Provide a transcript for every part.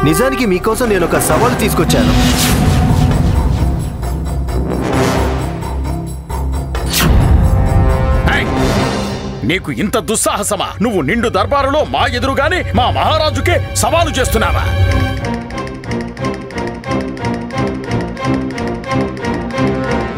నిజానికి మీకోసం నేను ఒక సవాలు తీసుకొచ్చాను. నీకు ఇంత దుస్సాహసమా? నువ్వు నిండు దర్బారులో మా ఎదురుగానే మా మహారాజుకే సవాలు చేస్తున్నావా?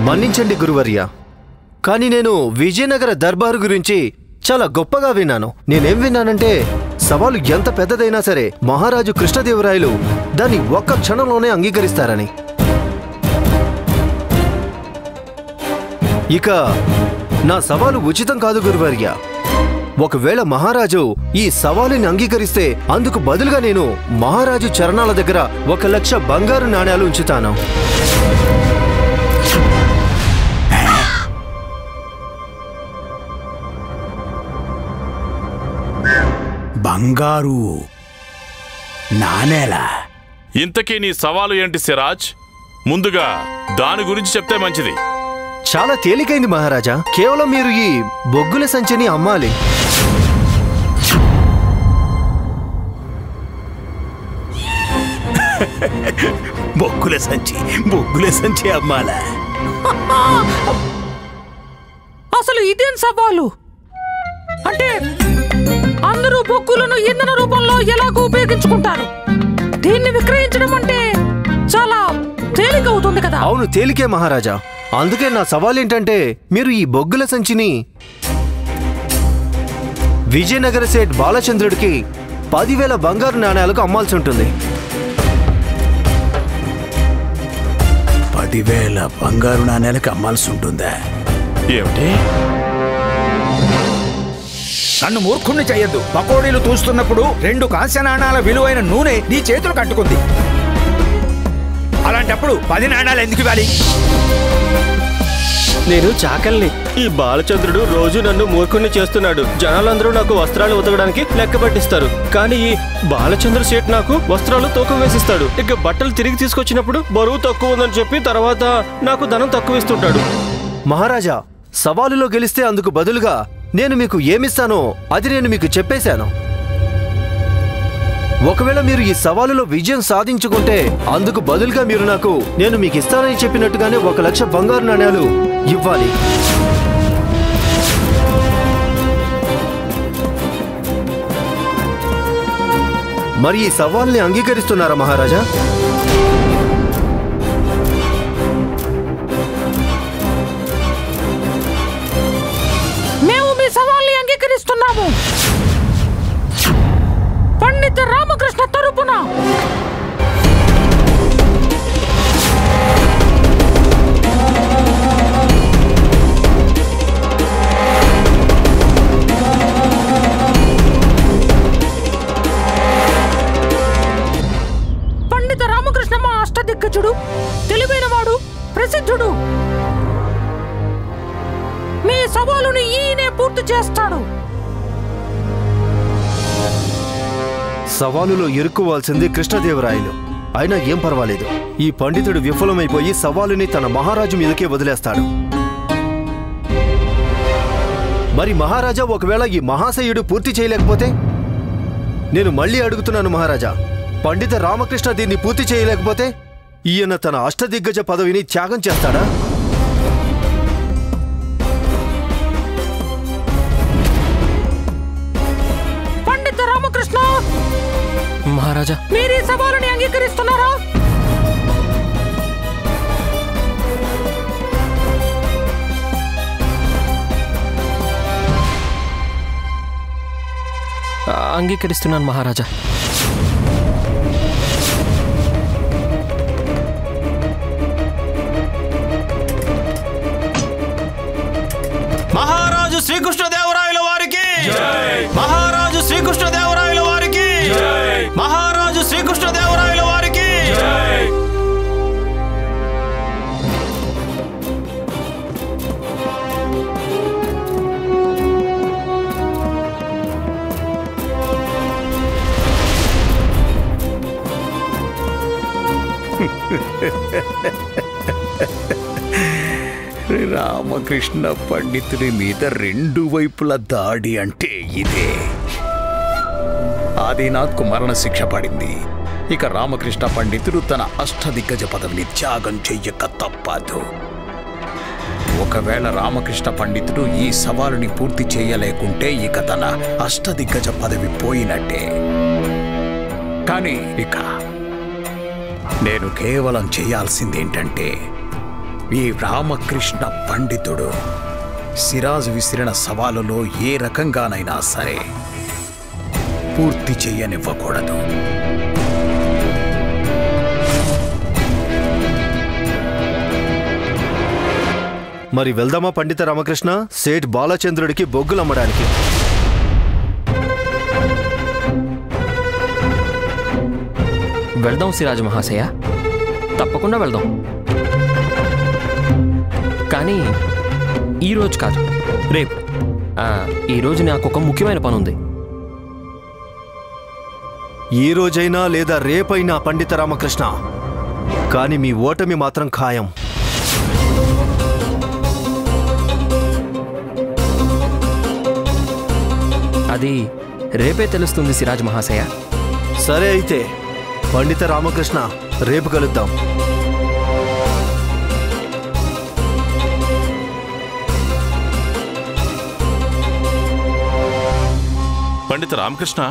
మన్నించండి గురువర్య, కానీ నేను విజయనగర దర్బారు గురించి చాలా గొప్పగా విన్నాను. నేనేం విన్నానంటే సవాలు ఎంత పెద్దదైనా సరే మహారాజు కృష్ణదేవరాయలు దాన్ని ఒక్క క్షణంలోనే అంగీకరిస్తారని. ఇక నా సవాలు ఉచితం కాదు గురువర్య. ఒకవేళ మహారాజు ఈ సవాలుని అంగీకరిస్తే అందుకు బదులుగా నేను మహారాజు చరణాల దగ్గర 1,00,000 బంగారు నాణేలు ఉంచుతాను. బంగారు నాణేలా? ఇంతకీ నీ సవాలు ఏంటి సిరాజ్? ముందుగా దాని గురించి చెప్తే మంచిది. చాలా తేలికైంది మహారాజా. కేవలం మీరు ఈ బొగ్గుల సంచిని అమ్మాలి. బొగ్గుల సంచి అమ్మాలా? అసలు ఇదేం సవాలు? అంటే అందరూ బొగ్గులను ఇంధన రూపంలో ఎలాగో ఉపయోగించుకుంటారు. దీన్ని విక్రయించడం అంటే చాలా తేలికవుతుంది కదా? అవును, తేలికే మహారాజా. అందుకే నా సవాల్ ఏంటంటే మీరు ఈ బొగ్గుల సంచిని విజయనగర సేట్ బాలచంద్రుడికి 10,000 బంగారు నాణేలకు అమ్మాల్సి ఉంటుంది. 10,000 బంగారు నాణేలకు అమ్మాల్సి ఉంటుందా? ఏమిటి? నన్ను మూర్ఖుణ్ణి చెయ్యొద్దు. పకోడీలు తూస్తున్నప్పుడు 2 కాంస్య నాణాల విలువైన నూనె నీ చేతులు కట్టుకుంది. అలాంటప్పుడు 10 నాణాలు ఎందుకు ఇవ్వాలి? నేను చాకల్ని. ఈ బాలచంద్రుడు రోజు నన్ను మూర్ఖుణ్ణి చేస్తున్నాడు. జనాలందరూ నాకు వస్త్రాలు ఉతకడానికి లెక్క పట్టిస్తారు, కానీ ఈ బాలచంద్ర సేట్ నాకు వస్త్రాలు తూకం వేసిస్తాడు. ఇక బట్టలు తిరిగి తీసుకొచ్చినప్పుడు బరువు తక్కువ ఉందని చెప్పి తర్వాత నాకు ధనం తక్కువ ఇస్తుంటాడు. మహారాజా, సవాలులో గెలిస్తే అందుకు బదులుగా నేను మీకు ఏమిస్తానో అది నేను మీకు చెప్పేశాను. ఒకవేళ మీరు ఈ సవాలులో విజయం సాధించుకుంటే అందుకు బదులుగా మీరు నాకు నేను మీకు ఇస్తానని చెప్పినట్టుగానే 1,00,000 బంగారు నాణేలు ఇవ్వాలి. మరి ఈ సవాల్ని అంగీకరిస్తున్నారా మహారాజా? మేము మీ సవాల్ని అంగీకరిస్తున్నాము. పండిత రామకృష్ణ తరపున పండిత రామకృష్ణ మా అష్టదిగ్గజుడు, తెలివైనవాడు, ప్రసిద్ధుడు. మీ సవాలుని ఈయనే పూర్తి చేస్తాడు. సవాలులో ఇరుక్కోవాల్సింది కృష్ణదేవరాయలు. అయినా ఏం పర్వాలేదు, ఈ పండితుడు విఫలమైపోయి సవాలుని తన మహారాజు మీదకే వదిలేస్తాడు. మరి మహారాజా ఒకవేళ ఈ మహాశయుడు పూర్తి చేయలేకపోతే? నేను మళ్ళీ అడుగుతున్నాను మహారాజా, పండిత రామకృష్ణ దీన్ని పూర్తి చేయలేకపోతే ఈయన తన అష్టదిగ్గజ పదవిని త్యాగం చేస్తాడా? పండిత రామకృష్ణ మహారాజా, మీరు ఈ సవాలుని అంగీకరిస్తున్నారా? అంగీకరిస్తున్నాను మహారాజా. మహారాజు శ్రీకృష్ణదేవరాయల వారికి, మహారాజు శ్రీకృష్ణదేవరాయల వారికి, మహారాజు శ్రీకృష్ణదేవరాయల వారికి. రామకృష్ణ పండితుడి మీద 2 వైపుల దాడి అంటే ఇదే. ఆదినాథ్కు మరణశిక్ష పడింది, ఇక రామకృష్ణ పండితుడు తన అష్టదిగ్గజ పదవిని త్యాగం చెయ్యక తప్పదు. ఒకవేళ రామకృష్ణ పండితుడు ఈ సవాలుని పూర్తి చేయలేకుంటే ఇక తన అష్టదిగ్గజ పదవి పోయినట్టే. కానీ ఇక నేను కేవలం చేయాల్సిందేంటంటే ఈ రామకృష్ణ పండితుడు సిరాజ్ విసిరిన సవాలులో ఏ రకంగానైనా సరే పూర్తి చెయ్యనివ్వకూడదు. మరి వెళ్దామా పండిత రామకృష్ణ సేఠ్ బాలచంద్రుడికి బొగ్గులు అమ్మడానికి? వెళ్దాం సిరాజ్ మహాశయ, తప్పకుండా వెళ్దాం. కానీ ఈరోజు కాదు, రేపు. ఈరోజు నాకు ఒక ముఖ్యమైన పని ఉంది. ఈ రోజైనా లేదా రేపైనా పండిత రామకృష్ణ, కానీ మీ ఓటమి మాత్రం ఖాయం. అది రేపే తెలుస్తుంది సిరాజ్ మహాశయ. సరే అయితే పండిత రామకృష్ణ, రేపు కలుద్దాం. పండిత రామకృష్ణ,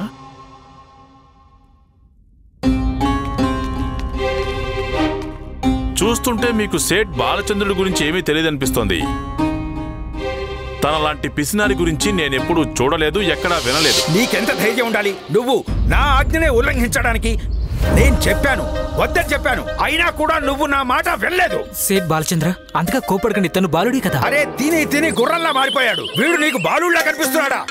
చూస్తుంటే మీకు సేఠ్ బాలచంద్రుడి గురించి ఏమీ తెలియదనిపిస్తోంది. తనలాంటి పిసినారి గురించి నేనెప్పుడు చూడలేదు, ఎక్కడా వినలేదు. నీకెంత ధైర్యం ఉండాలి నువ్వు నా ఆజ్ఞనే ఉల్లంఘించడానికి? నేను చెప్పాను, వద్దని చెప్పాను, అయినా కూడా నువ్వు నా మాట వెళ్ళలేదు. సేట్ బాలచంద్ర, అంతగా కోపడకండి, తను బాలుడి కదా. అరే తిని గుర్రంలా మారిపోయాడు వీడు. నీకు బాలుడిలా కనిపిస్తున్నాడా?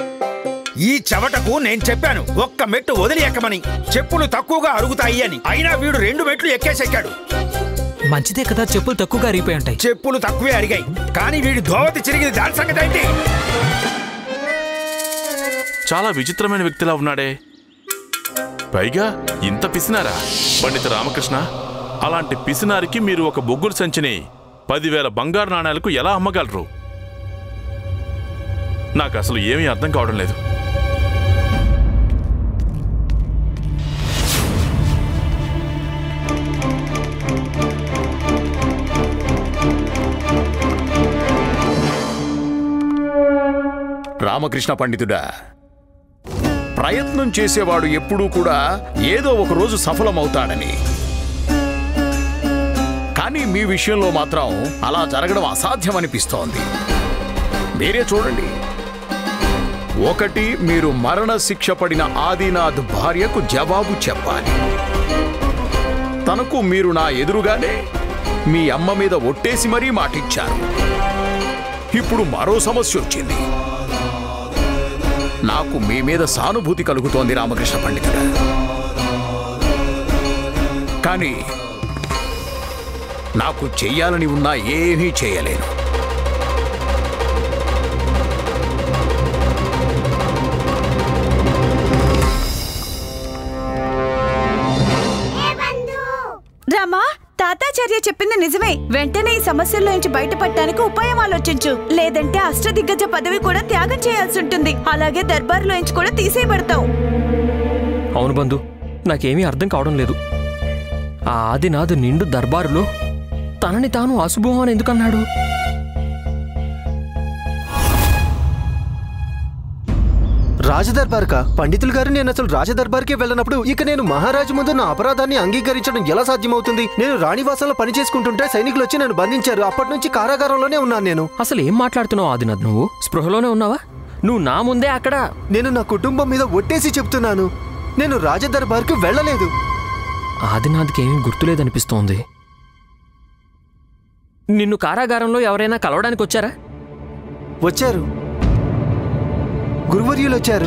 ఈ చెవటకు నేను చెప్పాను ఒక్క మెట్టు వదిలి ఎక్కమని, చెప్పులు తక్కువగా అరుగుతాయి అని. అయినా వీడు 2 మెట్లు ఎక్కేసెక్కాడు. మంచిదే కదా, చెప్పులు తక్కువగా అరిగిపోయి ఉంటాయి. చెప్పులు తక్కువే అరిగాయి, కానీ వీడి ధోవతి చిరిగింది. దాని సంగతి ఏంటి? చాలా విచిత్రమైన వ్యక్తిలా ఉన్నాడే. పైగా ఇంత పిసినారా? పండిత రామకృష్ణ, అలాంటి పిసినారికి మీరు ఒక బొగ్గుల సంచిని 10,000 బంగారు నాణేలకు ఎలా అమ్మగలరు? నాకు అసలు ఏమీ అర్థం కావడం లేదు. రామకృష్ణ పండితుడా, ప్రయత్నం చేసేవాడు ఎప్పుడూ కూడా ఏదో ఒక రోజు సఫలమవుతాడని. కానీ మీ విషయంలో మాత్రం అలా జరగడం అసాధ్యమనిపిస్తోంది. మీరే చూడండి. ఒకటి, మీరు మరణ శిక్ష పడిన ఆదినాథ్ భార్యకు జవాబు చెప్పాలి. తనకు మీరు నా ఎదురుగానే మీ అమ్మ మీద ఒట్టేసి మరీ మాటిచ్చారు. ఇప్పుడు మరో సమస్య వచ్చింది. నాకు మీ మీద సానుభూతి కలుగుతోంది రామకృష్ణ పండితుడా, కానీ నాకు చెయ్యాలని ఉన్నా ఏమీ చేయలేను. రామా, తాతాచార్య చెప్పింది నిజమే. వెంటనే ఈ సమస్యల్లో నుంచి బయటపడటానికి ఉపాయం ఆలోచించు. లేదంటే అష్టదిగ్గజ పదవి కూడా త్యాగం చేయాల్సి ఉంటుంది. అలాగే దర్బార్లో నుంచి కూడా తీసేయబడతావు. అవును బంధు, నాకేమీ అర్థం కావడం లేదు. ఆ ఆదినాథ్ నిండు దర్బారులో తనని తాను అశుభం అని ఎందుకన్నాడు? రాజదర్బార్కా? పండితులు గారు, నేను అసలు రాజదర్బార్కే వెళ్ళినప్పుడు ఇక నేను మహారాజు ముందు నా అపరాధాన్ని అంగీకరించడం ఎలా సాధ్యమవుతుంది? నేను రాణివాసంలో పని చేసుకుంటుంటే సైనికులు వచ్చి నన్ను బంధించారు. అప్పటి నుంచి కారాగారంలోనే ఉన్నాను నేను. అసలు ఏం మాట్లాడుతున్నావు ఆదినాథ్? నువ్వు స్పృహలోనే ఉన్నావా? నువ్వు నా ముందే అక్కడ. నేను నా కుటుంబం మీద ఒట్టేసి చెప్తున్నాను, నేను రాజదర్బార్కు వెళ్ళలేదు. ఆదినాథ్కి ఏమీ గుర్తులేదనిపిస్తోంది. నిన్ను కారాగారంలో ఎవరైనా కలవడానికి వచ్చారా? వచ్చారు, గురువర్యులు వచ్చారు.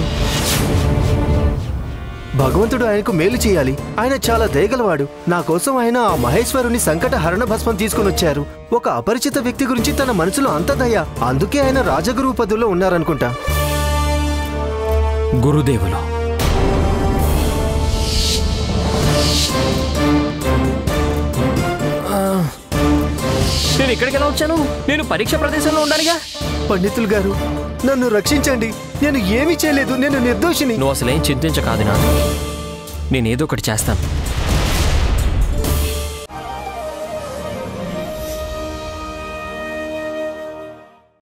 భగవంతుడు ఆయనకు మేలు చేయాలి. ఆయన చాలా దయగలవాడు. నా కోసం ఆయన ఆ మహేశ్వరుని సంకట హరణ భస్మం తీసుకుని వచ్చారు. ఒక అపరిచిత వ్యక్తి గురించి తన మనసులో అంత దయ. అందుకే ఆయన రాజగురువు పదవిలో ఉన్నారనుకుంటా. గురుదేవులు నేను ఇక్కడికి ఎలా వచ్చాను? నేను పరీక్ష ప్రదేశంలో ఉండాలిగా. పండితులు గారు, నన్ను రక్షించండి. నేను ఏమీ చేయలేదు, నేను నిర్దోషిని. నువ్వు అసలేం చింతించకాదినా. నేనేదో ఒకటి చేస్తాను.